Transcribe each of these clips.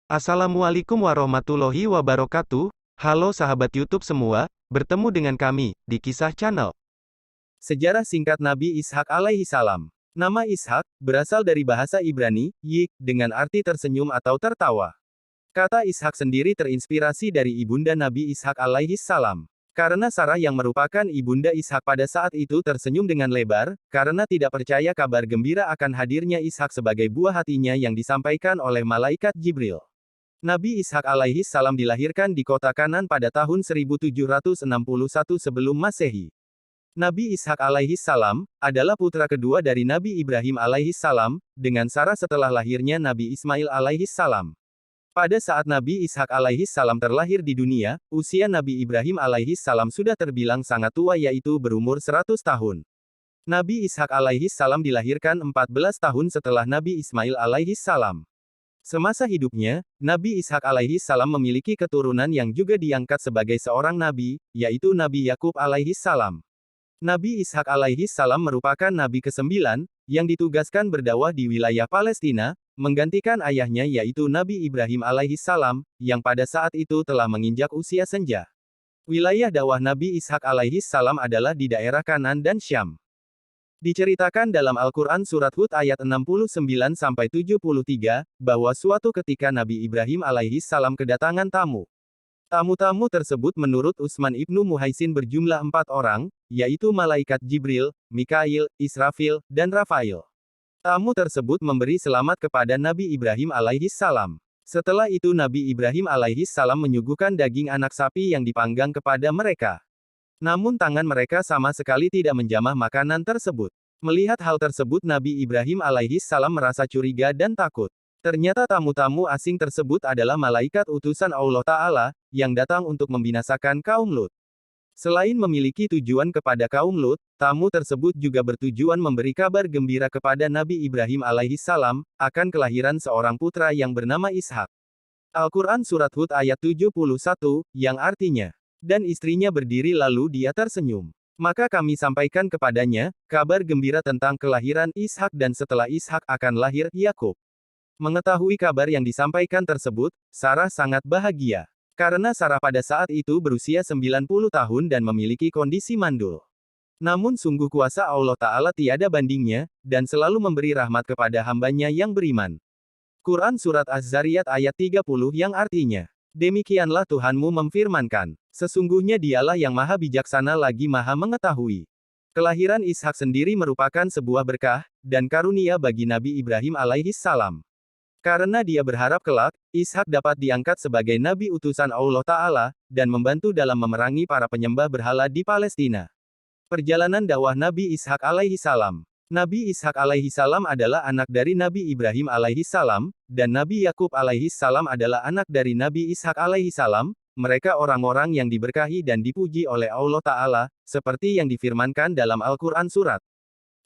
Assalamualaikum warahmatullahi wabarakatuh. Halo sahabat YouTube semua, bertemu dengan kami di Kisah Channel. Sejarah singkat Nabi Ishak alaihi salam. Nama Ishak berasal dari bahasa Ibrani, yik, dengan arti tersenyum atau tertawa. Kata Ishak sendiri terinspirasi dari ibunda Nabi Ishak alaihi salam. Karena Sarah yang merupakan ibunda Ishak pada saat itu tersenyum dengan lebar, karena tidak percaya kabar gembira akan hadirnya Ishak sebagai buah hatinya yang disampaikan oleh malaikat Jibril. Nabi Ishak alaihi salam dilahirkan di kota Kanan pada tahun 1761 sebelum Masehi. Nabi Ishak alaihi salam adalah putra kedua dari Nabi Ibrahim alaihi salam, dengan Sarah setelah lahirnya Nabi Ismail alaihi salam. Pada saat Nabi Ishak alaihi salam terlahir di dunia, usia Nabi Ibrahim alaihi salam sudah terbilang sangat tua, yaitu berumur 100 tahun. Nabi Ishak alaihi salam dilahirkan 14 tahun setelah Nabi Ismail alaihi salam. Semasa hidupnya, Nabi Ishak alaihi salam memiliki keturunan yang juga diangkat sebagai seorang nabi, yaitu Nabi Yakub alaihi salam. Nabi Ishak alaihi salam merupakan nabi ke-9 yang ditugaskan berdakwah di wilayah Palestina, menggantikan ayahnya yaitu Nabi Ibrahim alaihi salam, yang pada saat itu telah menginjak usia senja. Wilayah dakwah Nabi Ishak alaihi salam adalah di daerah Kanan dan Syam. Diceritakan dalam Al-Quran Surat Hud ayat 69-73, bahwa suatu ketika Nabi Ibrahim alaihi salam kedatangan tamu. Tamu-tamu tersebut menurut Utsman ibnu Muhaisin berjumlah 4 orang, yaitu malaikat Jibril, Mikail, Israfil, dan Rafail. Tamu tersebut memberi selamat kepada Nabi Ibrahim alaihi salam. Setelah itu Nabi Ibrahim alaihi salam menyuguhkan daging anak sapi yang dipanggang kepada mereka. Namun tangan mereka sama sekali tidak menjamah makanan tersebut. Melihat hal tersebut Nabi Ibrahim alaihi salam merasa curiga dan takut. Ternyata tamu-tamu asing tersebut adalah malaikat utusan Allah Ta'ala, yang datang untuk membinasakan kaum Lut. Selain memiliki tujuan kepada kaum Lut, tamu tersebut juga bertujuan memberi kabar gembira kepada Nabi Ibrahim alaihi salam, akan kelahiran seorang putra yang bernama Ishak. Al-Quran Surat Hud ayat 71, yang artinya, dan istrinya berdiri lalu dia tersenyum. Maka kami sampaikan kepadanya, kabar gembira tentang kelahiran Ishak dan setelah Ishak akan lahir, Yakub. Mengetahui kabar yang disampaikan tersebut, Sarah sangat bahagia. Karena Sarah pada saat itu berusia 90 tahun dan memiliki kondisi mandul. Namun sungguh kuasa Allah Ta'ala tiada bandingnya, dan selalu memberi rahmat kepada hambanya yang beriman. Quran Surat Az-Zariyat ayat 30 yang artinya, demikianlah Tuhanmu memfirmankan, sesungguhnya dialah yang maha bijaksana lagi maha mengetahui. Kelahiran Ishak sendiri merupakan sebuah berkah, dan karunia bagi Nabi Ibrahim alaihi salam. Karena dia berharap kelak, Ishak dapat diangkat sebagai nabi utusan Allah Ta'ala, dan membantu dalam memerangi para penyembah berhala di Palestina. Perjalanan dakwah Nabi Ishak alaihi salam. Nabi Ishak alaihi salam adalah anak dari Nabi Ibrahim alaihi salam, dan Nabi Yakub alaihi salam adalah anak dari Nabi Ishak alaihi salam. Mereka orang-orang yang diberkahi dan dipuji oleh Allah Ta'ala, seperti yang difirmankan dalam Al-Quran Surat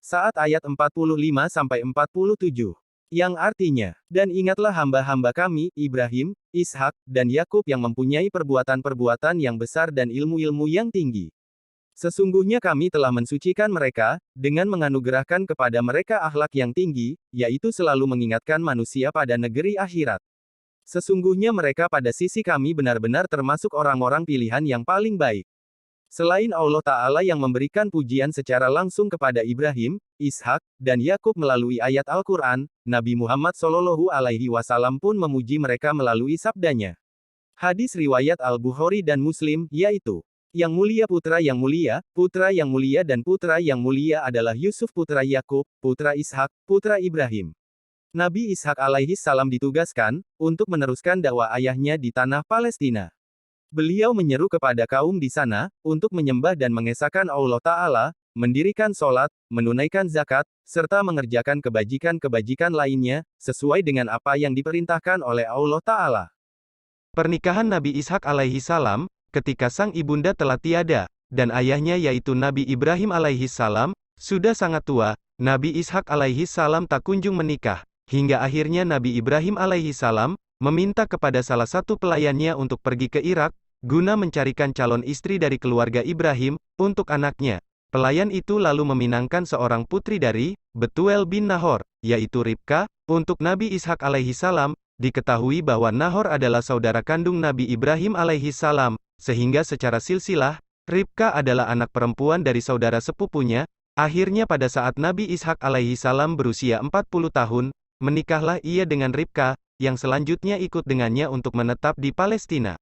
Sa'ad ayat 45-47. Yang artinya, dan ingatlah hamba-hamba kami, Ibrahim, Ishak, dan Yakub yang mempunyai perbuatan-perbuatan yang besar dan ilmu-ilmu yang tinggi. Sesungguhnya kami telah mensucikan mereka, dengan menganugerahkan kepada mereka akhlak yang tinggi, yaitu selalu mengingatkan manusia pada negeri akhirat. Sesungguhnya mereka pada sisi kami benar-benar termasuk orang-orang pilihan yang paling baik. Selain Allah Ta'ala yang memberikan pujian secara langsung kepada Ibrahim, Ishak, dan Yakub melalui ayat Al-Quran, Nabi Muhammad Shallallahu Alaihi Wasallam pun memuji mereka melalui sabdanya. Hadis riwayat Al-Bukhari dan Muslim, yaitu, yang mulia putra yang mulia dan putra yang mulia adalah Yusuf putra Yakub, putra Ishak, putra Ibrahim. Nabi Ishak alaihi salam ditugaskan, untuk meneruskan dakwah ayahnya di tanah Palestina. Beliau menyeru kepada kaum di sana, untuk menyembah dan mengesahkan Allah Ta'ala, mendirikan sholat, menunaikan zakat, serta mengerjakan kebajikan-kebajikan lainnya, sesuai dengan apa yang diperintahkan oleh Allah Ta'ala. Pernikahan Nabi Ishak alaihi salam, ketika sang ibunda telah tiada, dan ayahnya yaitu Nabi Ibrahim alaihi salam, sudah sangat tua, Nabi Ishak alaihi salam tak kunjung menikah, hingga akhirnya Nabi Ibrahim alaihi salam, meminta kepada salah satu pelayannya untuk pergi ke Irak, guna mencarikan calon istri dari keluarga Ibrahim, untuk anaknya. Pelayan itu lalu meminangkan seorang putri dari Betuel bin Nahor, yaitu Ribka, untuk Nabi Ishak alaihi salam, diketahui bahwa Nahor adalah saudara kandung Nabi Ibrahim alaihi salam, sehingga secara silsilah, Ribka adalah anak perempuan dari saudara sepupunya. Akhirnya pada saat Nabi Ishak alaihi salam berusia 40 tahun, menikahlah ia dengan Ribka, yang selanjutnya ikut dengannya untuk menetap di Palestina.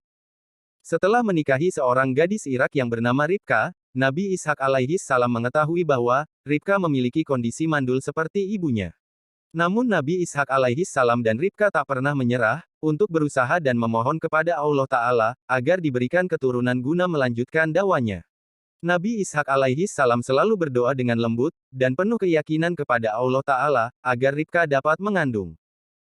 Setelah menikahi seorang gadis Irak yang bernama Ribka, Nabi Ishak alaihi salam mengetahui bahwa Ribka memiliki kondisi mandul seperti ibunya. Namun Nabi Ishak alaihi salam dan Ribka tak pernah menyerah, untuk berusaha dan memohon kepada Allah Ta'ala, agar diberikan keturunan guna melanjutkan dakwanya. Nabi Ishak alaihi salam selalu berdoa dengan lembut, dan penuh keyakinan kepada Allah Ta'ala, agar Ribka dapat mengandung.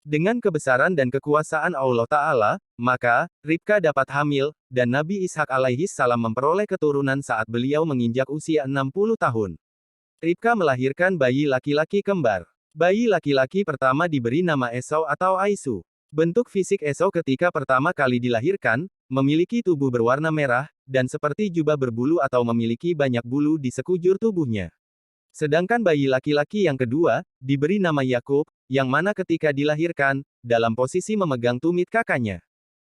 Dengan kebesaran dan kekuasaan Allah Ta'ala, maka, Ribka dapat hamil, dan Nabi Ishak alaihi salam memperoleh keturunan saat beliau menginjak usia 60 tahun. Ribka melahirkan bayi laki-laki kembar. Bayi laki-laki pertama diberi nama Esau atau Aisu. Bentuk fisik Esau ketika pertama kali dilahirkan, memiliki tubuh berwarna merah, dan seperti jubah berbulu atau memiliki banyak bulu di sekujur tubuhnya. Sedangkan bayi laki-laki yang kedua, diberi nama Yakub, yang mana ketika dilahirkan, dalam posisi memegang tumit kakaknya.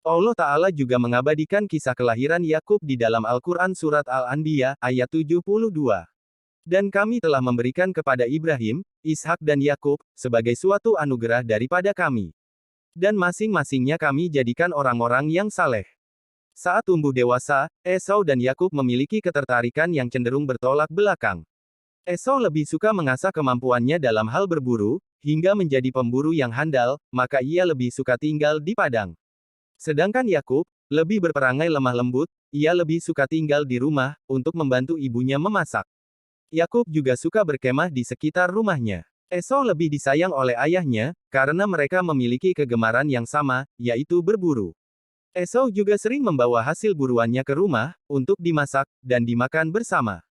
Allah Ta'ala juga mengabadikan kisah kelahiran Yakub di dalam Al-Quran Surat Al-Anbiya, ayat 72. Dan kami telah memberikan kepada Ibrahim, Ishak dan Yakub, sebagai suatu anugerah daripada kami. Dan masing-masingnya kami jadikan orang-orang yang saleh. Saat tumbuh dewasa, Esau dan Yakub memiliki ketertarikan yang cenderung bertolak belakang. Esau lebih suka mengasah kemampuannya dalam hal berburu, hingga menjadi pemburu yang handal, maka ia lebih suka tinggal di padang. Sedangkan Yakub, lebih berperangai lemah lembut, ia lebih suka tinggal di rumah, untuk membantu ibunya memasak. Yakub juga suka berkemah di sekitar rumahnya. Esau lebih disayang oleh ayahnya, karena mereka memiliki kegemaran yang sama, yaitu berburu. Esau juga sering membawa hasil buruannya ke rumah, untuk dimasak, dan dimakan bersama.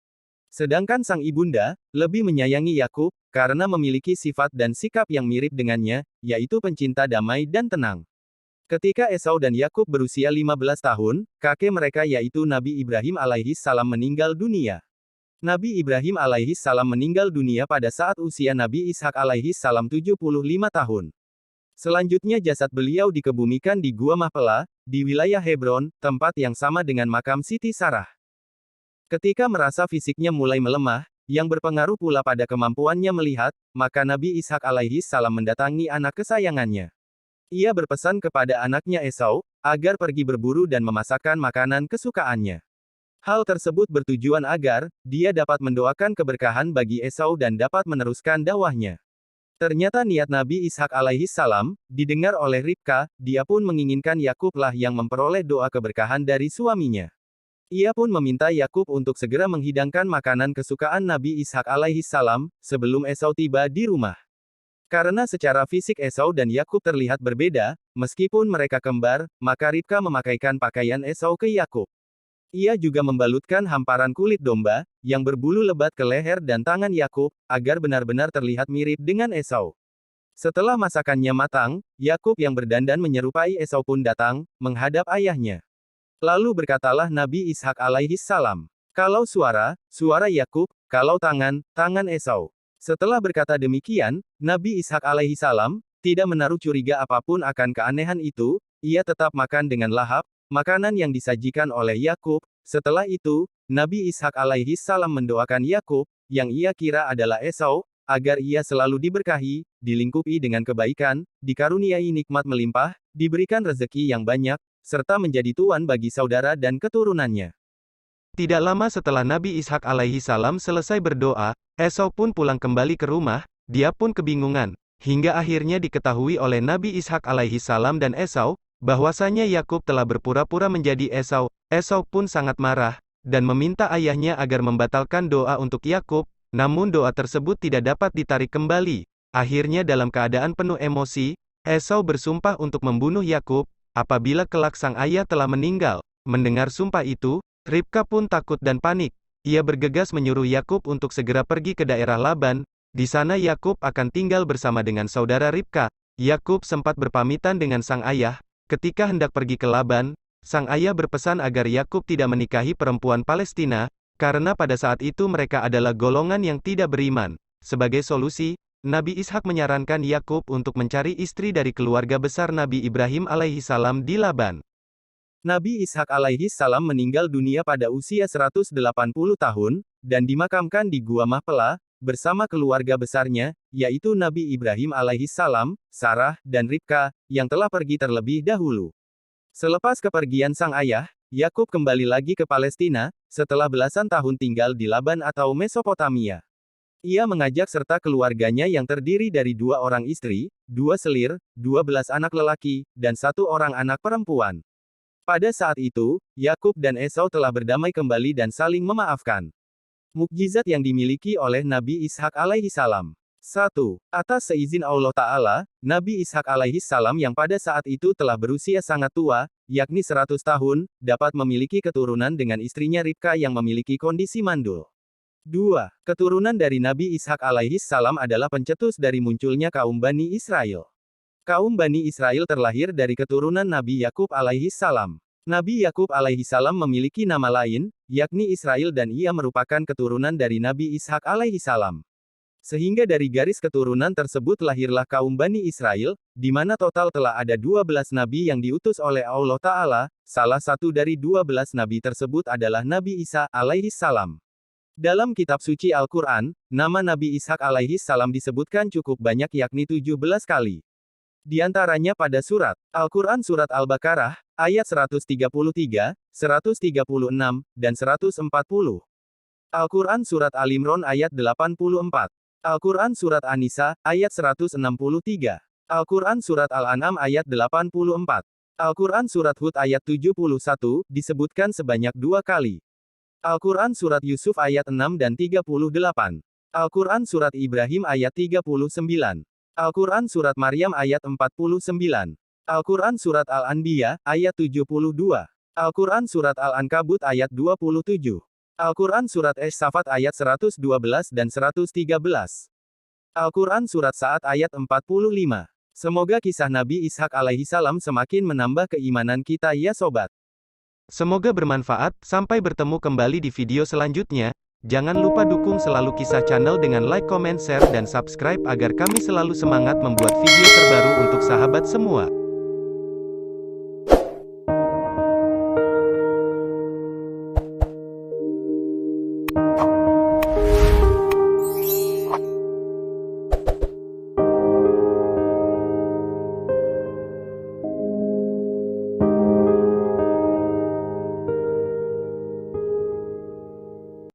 Sedangkan sang ibunda, lebih menyayangi Yakub, karena memiliki sifat dan sikap yang mirip dengannya, yaitu pencinta damai dan tenang. Ketika Esau dan Yakub berusia 15 tahun, kakek mereka yaitu Nabi Ibrahim alaihi salam meninggal dunia. Nabi Ibrahim alaihi salam meninggal dunia pada saat usia Nabi Ishak alaihi salam 75 tahun. Selanjutnya jasad beliau dikebumikan di Gua Mahpelah, di wilayah Hebron, tempat yang sama dengan makam Siti Sarah. Ketika merasa fisiknya mulai melemah, yang berpengaruh pula pada kemampuannya melihat, maka Nabi Ishak alaihi salam mendatangi anak kesayangannya. Ia berpesan kepada anaknya Esau, agar pergi berburu dan memasakkan makanan kesukaannya. Hal tersebut bertujuan agar, dia dapat mendoakan keberkahan bagi Esau dan dapat meneruskan dakwahnya. Ternyata niat Nabi Ishak alaihi salam, didengar oleh Ribka, dia pun menginginkan Yakublah yang memperoleh doa keberkahan dari suaminya. Ia pun meminta Yakub untuk segera menghidangkan makanan kesukaan Nabi Ishak alaihi salam, sebelum Esau tiba di rumah. Karena secara fisik Esau dan Yakub terlihat berbeda, meskipun mereka kembar, maka Ribka memakaikan pakaian Esau ke Yakub. Ia juga membalutkan hamparan kulit domba, yang berbulu lebat ke leher dan tangan Yakub, agar benar-benar terlihat mirip dengan Esau. Setelah masakannya matang, Yakub yang berdandan menyerupai Esau pun datang, menghadap ayahnya. Lalu berkatalah Nabi Ishak alaihi salam, "Kalau suara, suara Yakub, kalau tangan, tangan Esau." Setelah berkata demikian, Nabi Ishak alaihi salam, tidak menaruh curiga apapun akan keanehan itu, ia tetap makan dengan lahap, makanan yang disajikan oleh Yakub. Setelah itu, Nabi Ishak alaihi salam mendoakan Yakub, yang ia kira adalah Esau, agar ia selalu diberkahi, dilingkupi dengan kebaikan, dikaruniai nikmat melimpah, diberikan rezeki yang banyak, serta menjadi tuan bagi saudara dan keturunannya. Tidak lama setelah Nabi Ishak alaihi salam selesai berdoa, Esau pun pulang kembali ke rumah, dia pun kebingungan, hingga akhirnya diketahui oleh Nabi Ishak alaihi salam dan Esau, bahwasanya Yakub telah berpura-pura menjadi Esau. Esau pun sangat marah, dan meminta ayahnya agar membatalkan doa untuk Yakub, namun doa tersebut tidak dapat ditarik kembali. Akhirnya dalam keadaan penuh emosi, Esau bersumpah untuk membunuh Yakub, apabila kelak sang ayah telah meninggal. Mendengar sumpah itu, Ribka pun takut dan panik. Ia bergegas menyuruh Yakub untuk segera pergi ke daerah Laban. Di sana Yakub akan tinggal bersama dengan saudara Ribka. Yakub sempat berpamitan dengan sang ayah. Ketika hendak pergi ke Laban, sang ayah berpesan agar Yakub tidak menikahi perempuan Palestina, karena pada saat itu mereka adalah golongan yang tidak beriman. Sebagai solusi, Nabi Ishak menyarankan Yakub untuk mencari istri dari keluarga besar Nabi Ibrahim alaihissalam di Laban. Nabi Ishak alaihissalam meninggal dunia pada usia 180 tahun, dan dimakamkan di Gua Mahpela, bersama keluarga besarnya, yaitu Nabi Ibrahim alaihissalam, Sarah, dan Ribka, yang telah pergi terlebih dahulu. Selepas kepergian sang ayah, Yakub kembali lagi ke Palestina, setelah belasan tahun tinggal di Laban atau Mesopotamia. Ia mengajak serta keluarganya yang terdiri dari 2 orang istri, 2 selir, 12 anak lelaki, dan 1 orang anak perempuan. Pada saat itu, Yakub dan Esau telah berdamai kembali dan saling memaafkan. Mukjizat yang dimiliki oleh Nabi Ishak alaihissalam. 1. Atas seizin Allah Ta'ala, Nabi Ishak alaihissalam yang pada saat itu telah berusia sangat tua, yakni 100 tahun, dapat memiliki keturunan dengan istrinya Ribka yang memiliki kondisi mandul. 2. Keturunan dari Nabi Ishak alaihissalam adalah pencetus dari munculnya kaum Bani Israel. Kaum Bani Israel terlahir dari keturunan Nabi Yakub alaihissalam. Nabi Yakub alaihissalam memiliki nama lain, yakni Israel dan ia merupakan keturunan dari Nabi Ishak alaihissalam. Sehingga dari garis keturunan tersebut lahirlah kaum Bani Israel, di mana total telah ada 12 nabi yang diutus oleh Allah Ta'ala, salah satu dari 12 nabi tersebut adalah Nabi Isa alaihissalam. Dalam kitab suci Al-Quran, nama Nabi Ishak alaihissalam disebutkan cukup banyak yakni 17 kali. Di antaranya pada surat Al-Quran Surat Al-Baqarah, ayat 133, 136, dan 140. Al-Quran Surat Al-Imran ayat 84. Al-Quran Surat An-Nisa, ayat 163. Al-Quran Surat Al-An'am ayat 84. Al-Quran Surat Hud ayat 71, disebutkan sebanyak 2 kali. Al-Quran Surat Yusuf ayat 6 dan 38. Al-Quran Surat Ibrahim ayat 39. Al-Quran Surat Maryam ayat 49. Al-Quran Surat Al-Anbiya, ayat 72. Al-Quran Surat Al-Ankabut ayat 27. Al-Quran Surat Ash-Shafat ayat 112 dan 113. Al-Quran Surat Sa'ad ayat 45. Semoga kisah Nabi Ishak alaihissalam semakin menambah keimanan kita ya sobat. Semoga bermanfaat, sampai bertemu kembali di video selanjutnya. Jangan lupa dukung selalu Kisah Channel dengan like, comment, share, dan subscribe agar kami selalu semangat membuat video terbaru untuk sahabat semua.